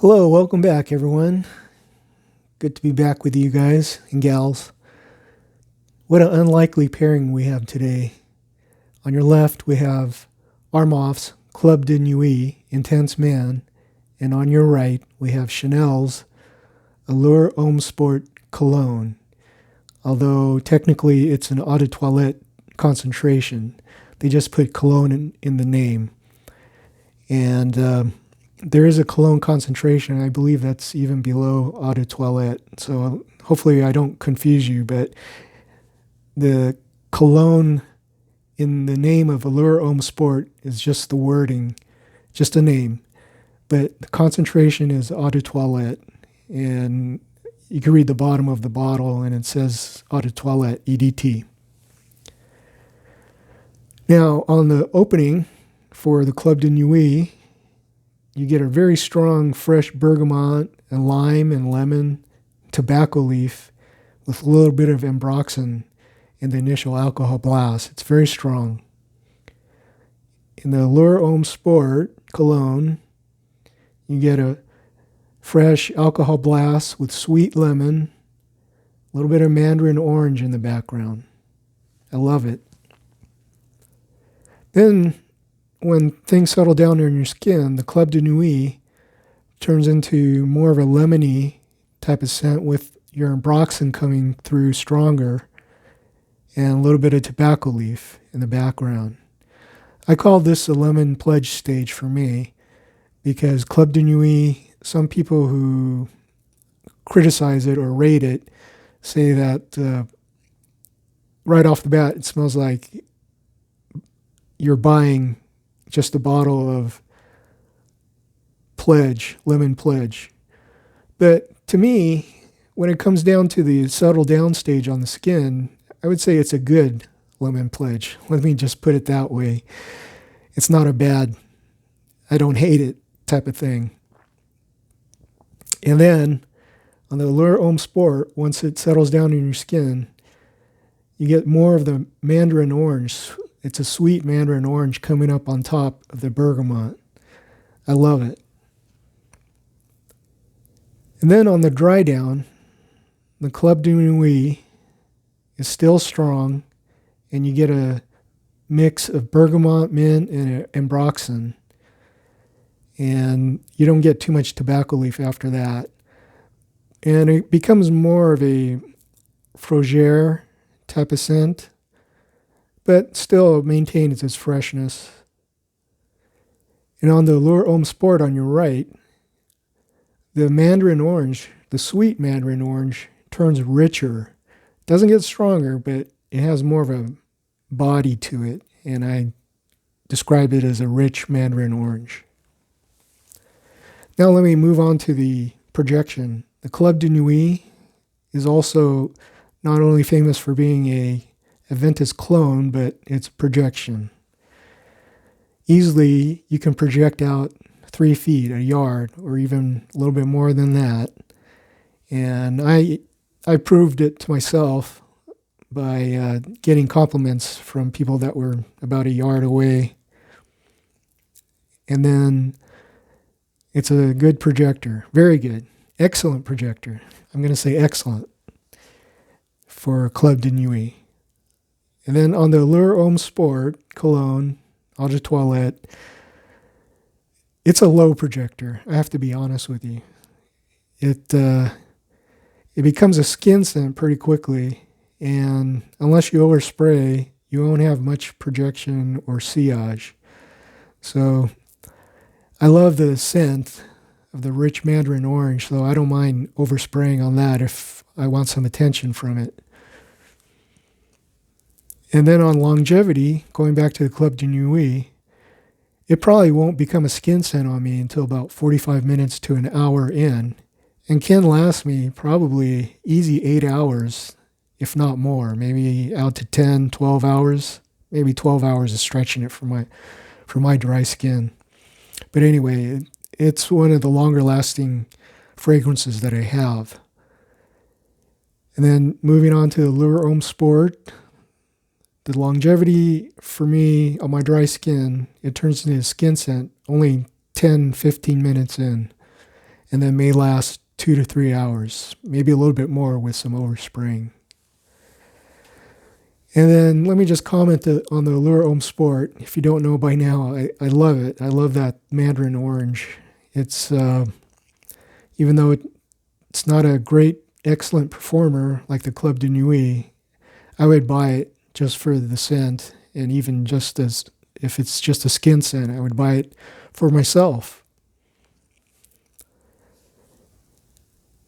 Hello, welcome back, everyone. Good to be back with you guys and gals. What an unlikely pairing we have today. On your left, we have Armaf's Club de Nuit, Intense Man, and on your right, we have Chanel's Allure Homme Sport Cologne, although technically it's an eau de toilette concentration. They just put cologne in the name. And there is a cologne concentration. I believe that's even below eau de toilette. So hopefully I don't confuse you, but the cologne in the name of Allure Homme Sport is just the wording, just a name. But the concentration is eau de toilette. And you can read the bottom of the bottle and it says eau de toilette, EDT. Now, on the opening for the Club de Nuit, you get a very strong, fresh bergamot and lime and lemon tobacco leaf with a little bit of ambroxan in the initial alcohol blast. It's very strong. In the Allure Homme Sport Cologne, you get a fresh alcohol blast with sweet lemon, a little bit of mandarin orange in the background. I love it. Then, when things settle down in your skin, the Club de Nuit turns into more of a lemony type of scent with your ambroxan coming through stronger and a little bit of tobacco leaf in the background. I call this a lemon pledge stage for me because Club de Nuit, some people who criticize it or rate it say that right off the bat it smells like you're buying just a bottle of Pledge, lemon Pledge. But to me, when it comes down to the settle down stage on the skin, I would say it's a good lemon Pledge. Let me just put it that way. It's not a bad, I don't hate it type of thing. And then on the Allure Homme Sport, once it settles down in your skin, you get more of the mandarin orange. It's a sweet mandarin orange coming up on top of the bergamot. I love it. And then on the dry down, the Club de Nuit is still strong, and you get a mix of bergamot, mint, and ambroxan. And you don't get too much tobacco leaf after that. And it becomes more of a fougere type of scent, but still maintains its freshness. And on the Allure Homme Sport on your right, the mandarin orange, the sweet mandarin orange, turns richer. Doesn't get stronger, but it has more of a body to it, and I describe it as a rich mandarin orange. Now let me move on to the projection. The Club de Nuit is also not only famous for being a Ventus clone, but its projection. Easily, you can project out 3 feet, a yard, or even a little bit more than that. And I proved it to myself by getting compliments from people that were about a yard away. And then it's a good projector, very good, excellent projector. I'm going to say excellent for Club de Nuit. And then on the Allure Homme Sport Cologne, eau de toilette, it's a low projector. I have to be honest with you. It becomes a skin scent pretty quickly, and unless you overspray, you won't have much projection or sillage. So I love the scent of the rich mandarin orange, so I don't mind overspraying on that if I want some attention from it. And then on longevity, going back to the Club de Nuit, it probably won't become a skin scent on me until about 45 minutes to an hour in, and can last me probably easy 8 hours, if not more, maybe out to 10, 12 hours. Maybe 12 hours is stretching it for my dry skin. But anyway, it's one of the longer lasting fragrances that I have. And then moving on to the Allure Homme Sport, the longevity for me on my dry skin, it turns into a skin scent only 10, 15 minutes in. and then may last 2 to 3 hours, maybe a little bit more with some overspraying. And then let me just comment on the Allure Homme Sport. If you don't know by now, I love it. I love that mandarin orange. It's even though it's not a great, excellent performer like the Club de Nuit, I would buy it just for the scent, and even just as if it's just a skin scent, I would buy it for myself.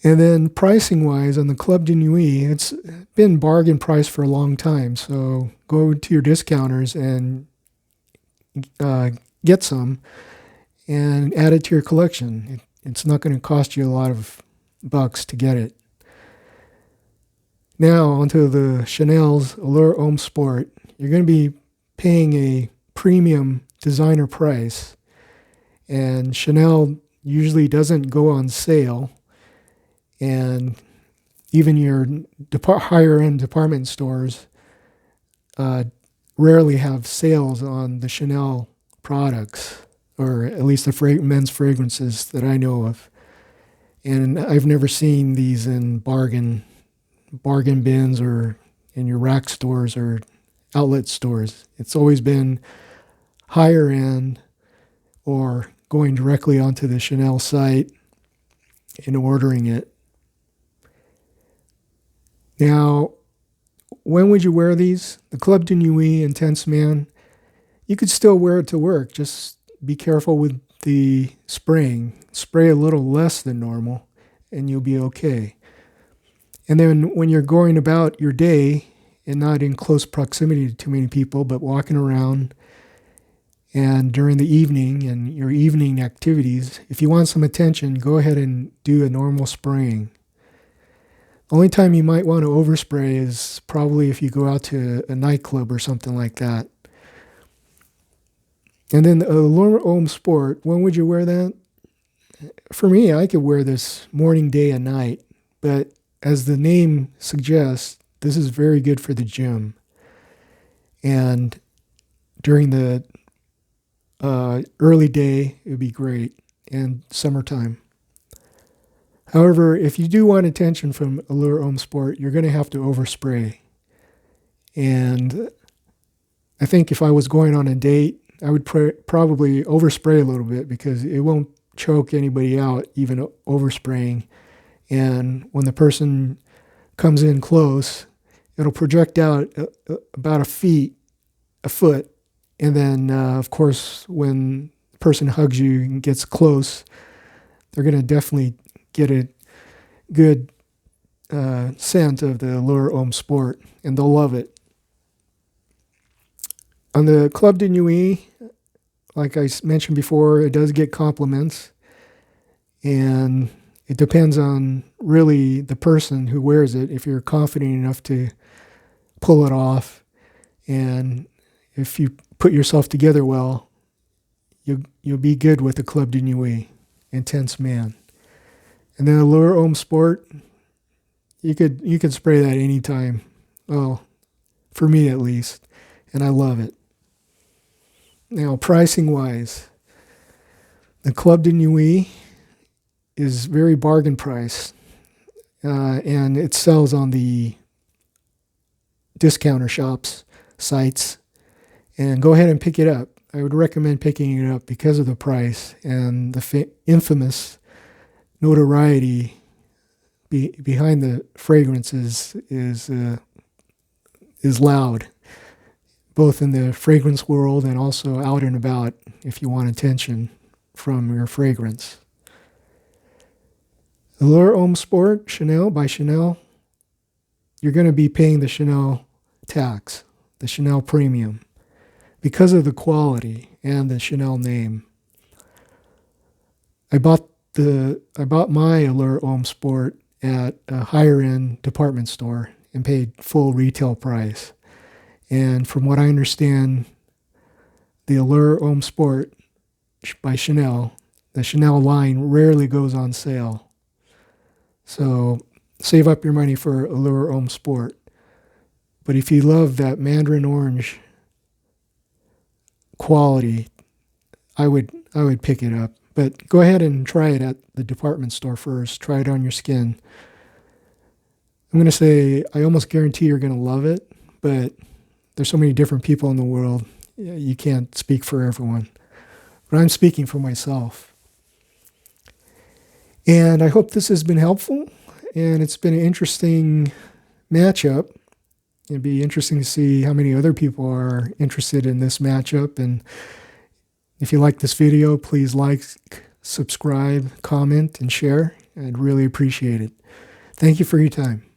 And then pricing-wise, on the Club de Nuit, it's been bargain price for a long time. So go to your discounters and get some and add it to your collection. It's not going to cost you a lot of bucks to get it. Now onto the Chanel's Allure Homme Sport. You're going to be paying a premium designer price, and Chanel usually doesn't go on sale. And even your higher-end department stores rarely have sales on the Chanel products, or at least the men's fragrances that I know of. And I've never seen these in bargain bins or in your rack stores or outlet stores. It's always been higher-end or going directly onto the Chanel site and ordering it. Now, when would you wear these? The Club de Nuit Intense Man, you could still wear it to work. Just be careful with the spraying. Spray a little less than normal, and you'll be okay. And then when you're going about your day and not in close proximity to too many people, but walking around and during the evening and your evening activities, if you want some attention, go ahead and do a normal spraying. Only time you might want to overspray is probably if you go out to a nightclub or something like that. And then the Allure Homme Sport, when would you wear that? For me, I could wear this morning, day, and night. But as the name suggests, this is very good for the gym. And during the early day, it would be great. And summertime. However, if you do want attention from Allure Homme Sport, you're going to have to overspray. And I think if I was going on a date, I would probably overspray a little bit, because it won't choke anybody out, even overspraying. And when the person comes in close, it'll project out about a foot. And then, of course, when the person hugs you and gets close, they're going to definitely get a good scent of the Allure Homme Sport, and they'll love it. On the Club de Nuit, like I mentioned before, it does get compliments, and it depends on really the person who wears it, if you're confident enough to pull it off, and if you put yourself together well, you'll be good with the Club de Nuit Intense Man. And then Allure Homme Sport, you could spray that anytime. Well, for me at least, and I love it. Now, pricing wise, the Club de Nuit is very bargain price, and it sells on the discounter shops sites. And go ahead and pick it up. I would recommend picking it up because of the price and the infamous notoriety behind the fragrances is loud, both in the fragrance world and also out and about if you want attention from your fragrance. Allure Homme Sport Chanel by Chanel, you're going to be paying the Chanel tax, the Chanel premium, because of the quality and the Chanel name. I bought my Allure Homme Sport at a higher end department store and paid full retail price. And from what I understand, the Allure Homme Sport by Chanel, the Chanel line rarely goes on sale. So save up your money for Allure Homme Sport. But if you love that mandarin orange quality, I would pick it up. But go ahead and try it at the department store first. Try it on your skin. I'm going to say I almost guarantee you're going to love it, but there's so many different people in the world. You can't speak for everyone. But I'm speaking for myself. And I hope this has been helpful, and it's been an interesting matchup. It'd be interesting to see how many other people are interested in this matchup. And if you like this video, please like, subscribe, comment, and share. I'd really appreciate it. Thank you for your time.